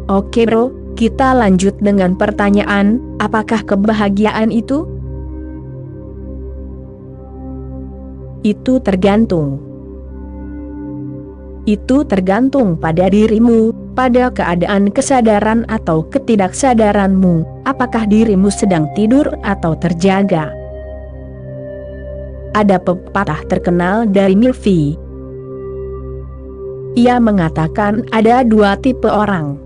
Oke bro, kita lanjut dengan pertanyaan, apakah kebahagiaan itu? Itu tergantung. Itu tergantung pada dirimu, pada keadaan kesadaran atau ketidaksadaranmu, apakah dirimu sedang tidur atau terjaga. Ada pepatah terkenal dari Milvi. Ia mengatakan ada dua tipe orang.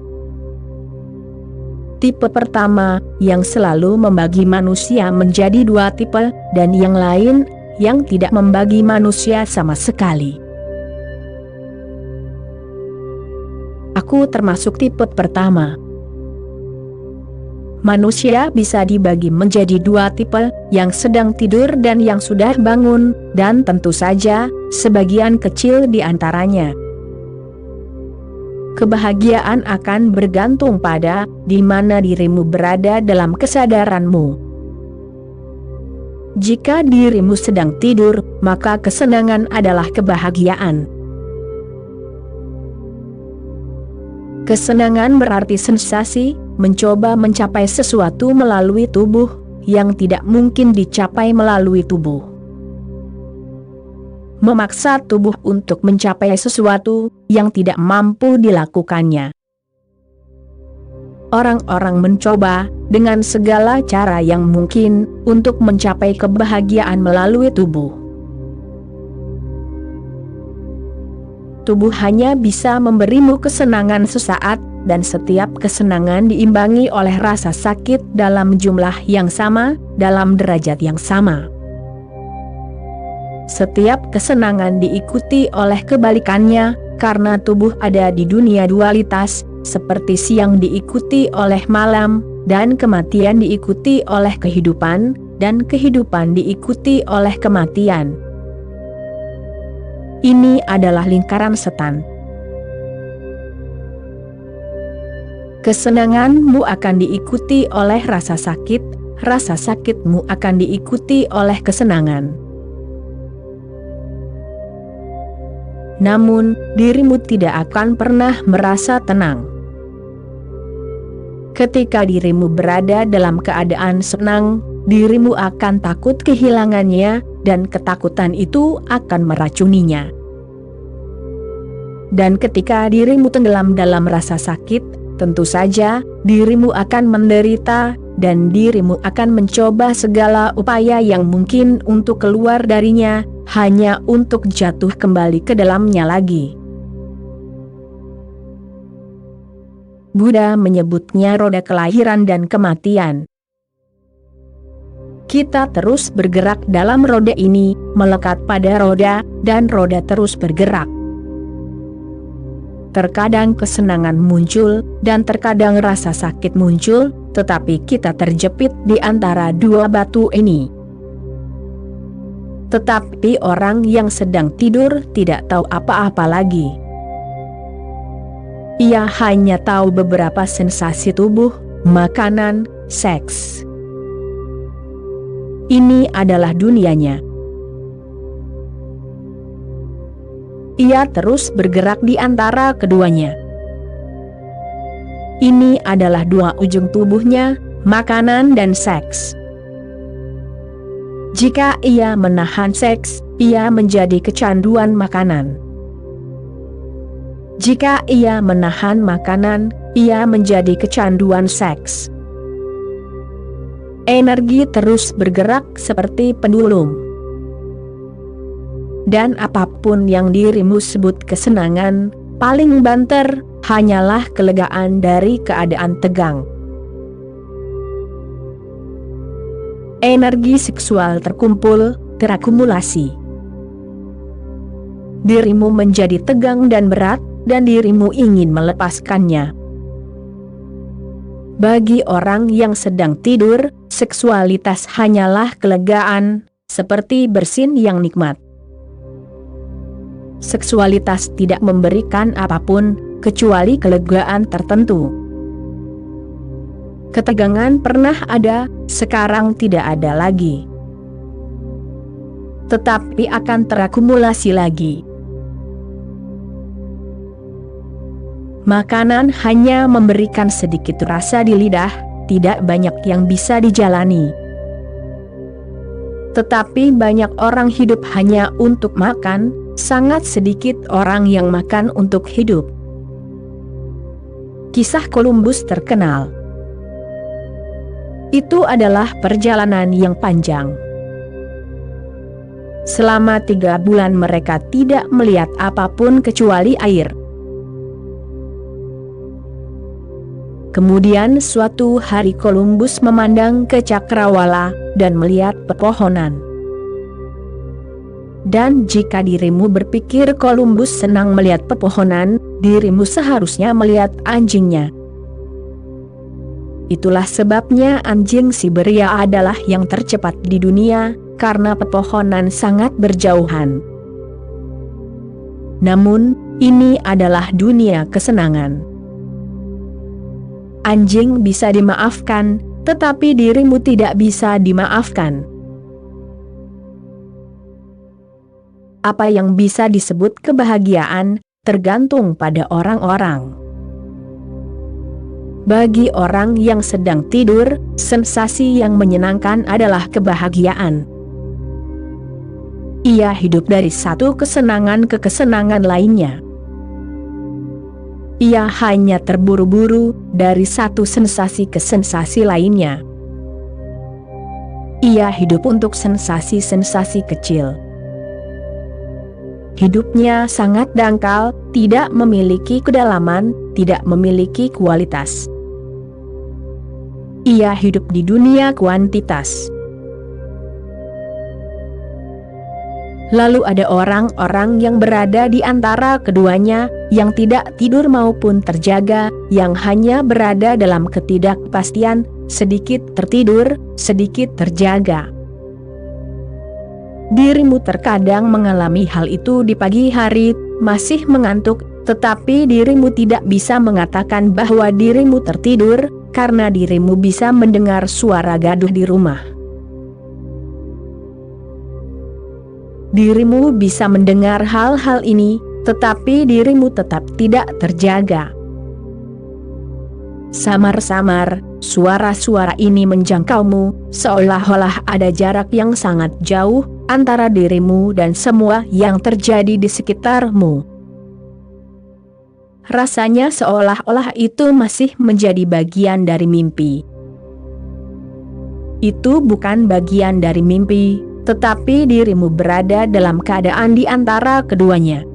Tipe pertama, yang selalu membagi manusia menjadi dua tipe, dan yang lain, yang tidak membagi manusia sama sekali. Aku termasuk tipe pertama. Manusia bisa dibagi menjadi dua tipe, yang sedang tidur dan yang sudah bangun, dan tentu saja, sebagian kecil di antaranya. Kebahagiaan akan bergantung pada di mana dirimu berada dalam kesadaranmu. Jika dirimu sedang tidur, maka kesenangan adalah kebahagiaan. Kesenangan berarti sensasi, mencoba mencapai sesuatu melalui tubuh, yang tidak mungkin dicapai melalui tubuh. Memaksa tubuh untuk mencapai sesuatu, yang tidak mampu dilakukannya. Orang-orang mencoba, dengan segala cara yang mungkin, untuk mencapai kebahagiaan melalui tubuh. Tubuh hanya bisa memberimu kesenangan sesaat, dan setiap kesenangan diimbangi oleh rasa sakit dalam jumlah yang sama, dalam derajat yang sama. Setiap kesenangan diikuti oleh kebalikannya, karena tubuh ada di dunia dualitas, seperti siang diikuti oleh malam, dan kematian diikuti oleh kehidupan, dan kehidupan diikuti oleh kematian. Ini adalah lingkaran setan. Kesenanganmu akan diikuti oleh rasa sakitmu akan diikuti oleh kesenangan. Namun, dirimu tidak akan pernah merasa tenang. Ketika dirimu berada dalam keadaan senang, dirimu akan takut kehilangannya, dan ketakutan itu akan meracuninya. Dan ketika dirimu tenggelam dalam rasa sakit, tentu saja dirimu akan menderita, dan dirimu akan mencoba segala upaya yang mungkin untuk keluar darinya, hanya untuk jatuh kembali ke dalamnya lagi. Buddha menyebutnya roda kelahiran dan kematian. Kita terus bergerak dalam roda ini, melekat pada roda, dan roda terus bergerak. Terkadang kesenangan muncul, dan terkadang rasa sakit muncul, tetapi kita terjepit di antara dua batu ini. Tetapi orang yang sedang tidur tidak tahu apa-apa lagi. Ia hanya tahu beberapa sensasi tubuh, makanan, seks. Ini adalah dunianya. Ia terus bergerak di antara keduanya. Ini adalah dua ujung tubuhnya, makanan dan seks. Jika ia menahan seks, ia menjadi kecanduan makanan. Jika ia menahan makanan, ia menjadi kecanduan seks. Energi terus bergerak seperti pendulum. Dan apapun yang dirimu sebut kesenangan, paling banter, hanyalah kelegaan dari keadaan tegang. Energi seksual terkumpul, terakumulasi. Dirimu menjadi tegang dan berat, dan dirimu ingin melepaskannya. Bagi orang yang sedang tidur, seksualitas hanyalah kelegaan, seperti bersin yang nikmat. Seksualitas tidak memberikan apapun, kecuali kelegaan tertentu. Ketegangan pernah ada, sekarang tidak ada lagi. Tetapi akan terakumulasi lagi. Makanan hanya memberikan sedikit rasa di lidah, tidak banyak yang bisa dijalani. Tetapi banyak orang hidup hanya untuk makan, sangat sedikit orang yang makan untuk hidup. Kisah Columbus terkenal. Itu adalah perjalanan yang panjang. Selama 3 bulan mereka tidak melihat apapun kecuali air. Kemudian suatu hari Columbus memandang ke cakrawala dan melihat pepohonan. Dan jika dirimu berpikir Columbus senang melihat pepohonan, dirimu seharusnya melihat anjingnya. Itulah sebabnya anjing Siberia adalah yang tercepat di dunia, karena pepohonan sangat berjauhan. Namun, ini adalah dunia kesenangan. Anjing bisa dimaafkan, tetapi dirimu tidak bisa dimaafkan. Apa yang bisa disebut kebahagiaan, tergantung pada orang-orang. Bagi orang yang sedang tidur, sensasi yang menyenangkan adalah kebahagiaan. Ia hidup dari satu kesenangan ke kesenangan lainnya. Ia hanya terburu-buru dari satu sensasi ke sensasi lainnya. Ia hidup untuk sensasi-sensasi kecil. Hidupnya sangat dangkal, tidak memiliki kedalaman, tidak memiliki kualitas. Ia hidup di dunia kuantitas. Lalu ada orang-orang yang berada di antara keduanya, yang tidak tidur maupun terjaga, yang hanya berada dalam ketidakpastian, sedikit tertidur, sedikit terjaga. Dirimu terkadang mengalami hal itu di pagi hari, masih mengantuk, tetapi dirimu tidak bisa mengatakan bahwa dirimu tertidur, karena dirimu bisa mendengar suara gaduh di rumah. Dirimu bisa mendengar hal-hal ini, tetapi dirimu tetap tidak terjaga. Samar-samar, suara-suara ini menjangkaumu, seolah-olah ada jarak yang sangat jauh antara dirimu dan semua yang terjadi di sekitarmu. Rasanya seolah-olah itu masih menjadi bagian dari mimpi. Itu bukan bagian dari mimpi, tetapi dirimu berada dalam keadaan di antara keduanya.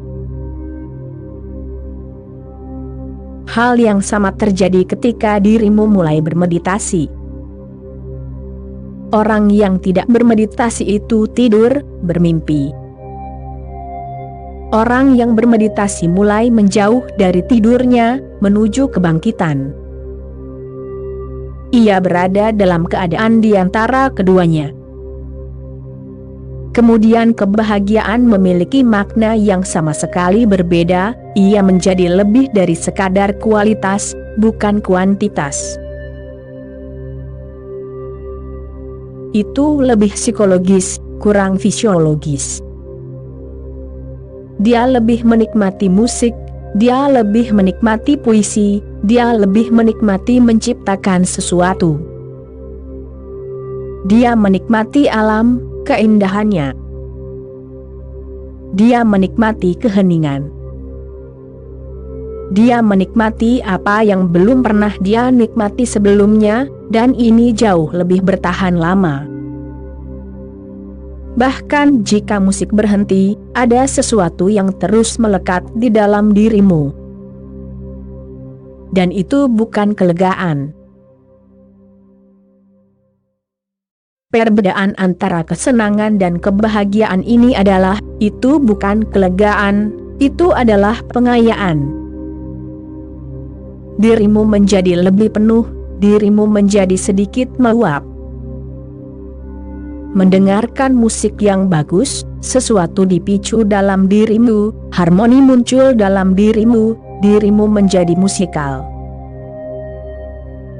Hal yang sama terjadi ketika dirimu mulai bermeditasi. Orang yang tidak bermeditasi itu tidur, bermimpi. Orang yang bermeditasi mulai menjauh dari tidurnya, menuju kebangkitan. Ia berada dalam keadaan di antara keduanya. Kemudian kebahagiaan memiliki makna yang sama sekali berbeda, ia menjadi lebih dari sekadar kualitas, bukan kuantitas. Itu lebih psikologis, kurang fisiologis. Dia lebih menikmati musik, dia lebih menikmati puisi, dia lebih menikmati menciptakan sesuatu. Dia menikmati alam, keindahannya. Dia menikmati keheningan. Dia menikmati apa yang belum pernah dia nikmati sebelumnya, dan ini jauh lebih bertahan lama. Bahkan jika musik berhenti, ada sesuatu yang terus melekat di dalam dirimu. Dan itu bukan kelegaan. Perbedaan antara kesenangan dan kebahagiaan ini adalah, itu bukan kelegaan, itu adalah pengayaan. Dirimu menjadi lebih penuh, dirimu menjadi sedikit meluap. Mendengarkan musik yang bagus, sesuatu dipicu dalam dirimu, harmoni muncul dalam dirimu, dirimu menjadi musikal.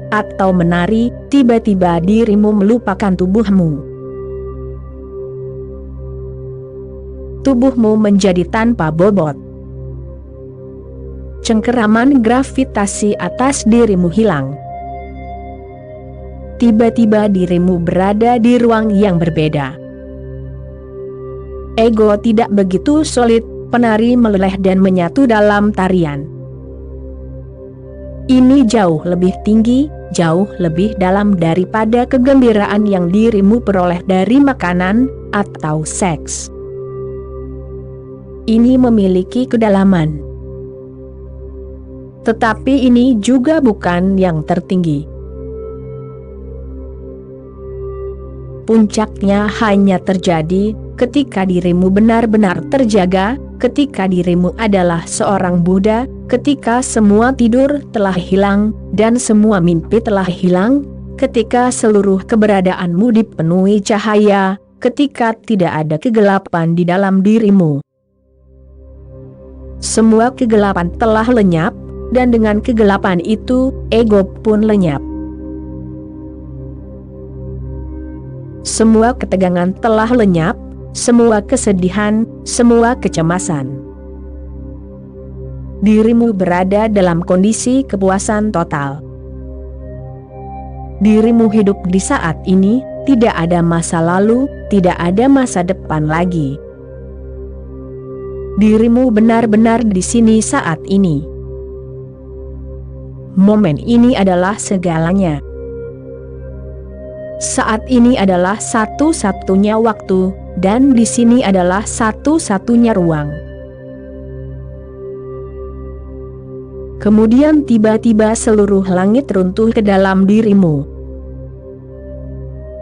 Atau menari, tiba-tiba dirimu melupakan tubuhmu. Tubuhmu menjadi tanpa bobot. cengkeraman gravitasi atas dirimu hilang. Tiba-tiba dirimu berada di ruang yang berbeda. Ego tidak begitu solid, penari meleleh dan menyatu dalam tarian. Ini jauh lebih tinggi, jauh lebih dalam daripada kegembiraan yang dirimu peroleh dari makanan atau seks. Ini memiliki kedalaman. Tetapi ini juga bukan yang tertinggi. Puncaknya hanya terjadi ketika dirimu benar-benar terjaga, ketika dirimu adalah seorang Buddha, ketika semua tidur telah hilang, dan semua mimpi telah hilang, ketika seluruh keberadaanmu dipenuhi cahaya, ketika tidak ada kegelapan di dalam dirimu. Semua kegelapan telah lenyap, dan dengan kegelapan itu, ego pun lenyap. Semua ketegangan telah lenyap, semua kesedihan, semua kecemasan. Dirimu berada dalam kondisi kepuasan total. Dirimu hidup di saat ini, tidak ada masa lalu, tidak ada masa depan lagi. Dirimu benar-benar di sini saat ini. Momen ini adalah segalanya. Saat ini adalah satu-satunya waktu, dan di sini adalah satu-satunya ruang. Kemudian tiba-tiba seluruh langit runtuh ke dalam dirimu.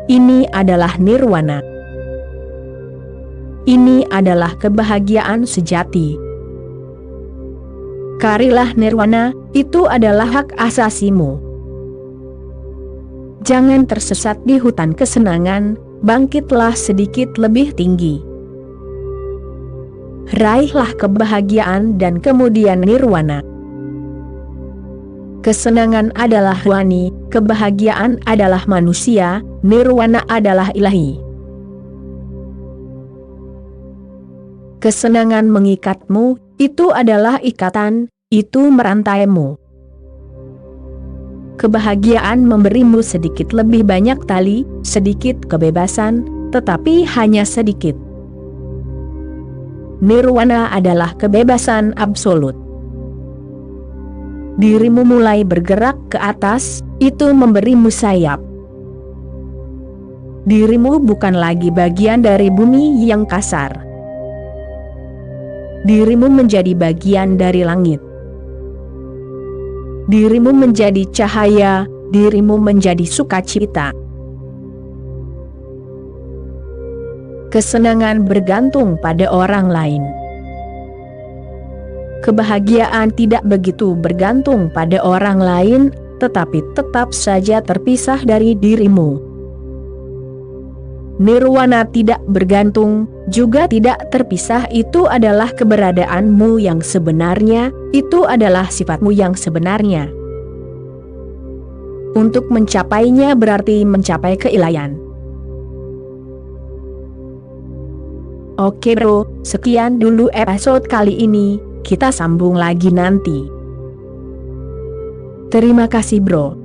Ini adalah nirwana. Ini adalah kebahagiaan sejati. Carilah nirwana, itu adalah hak asasimu. Jangan tersesat di hutan kesenangan, bangkitlah sedikit lebih tinggi. Raihlah kebahagiaan dan kemudian nirwana. Kesenangan adalah wani, kebahagiaan adalah manusia, nirwana adalah ilahi. Kesenangan mengikatmu, itu adalah ikatan, itu merantaimu. Kebahagiaan memberimu sedikit lebih banyak tali, sedikit kebebasan, tetapi hanya sedikit. Nirwana adalah kebebasan absolut. Dirimu mulai bergerak ke atas, itu memberimu sayap. Dirimu bukan lagi bagian dari bumi yang kasar. Dirimu menjadi bagian dari langit. Dirimu menjadi cahaya, dirimu menjadi sukacita. Kesenangan bergantung pada orang lain. Kebahagiaan tidak begitu bergantung pada orang lain, tetapi tetap saja terpisah dari dirimu. Nirwana tidak bergantung, juga tidak terpisah, itu adalah keberadaanmu yang sebenarnya, itu adalah sifatmu yang sebenarnya. Untuk mencapainya berarti mencapai keilahian. Oke bro, sekian dulu episode kali ini, kita sambung lagi nanti. Terima kasih bro.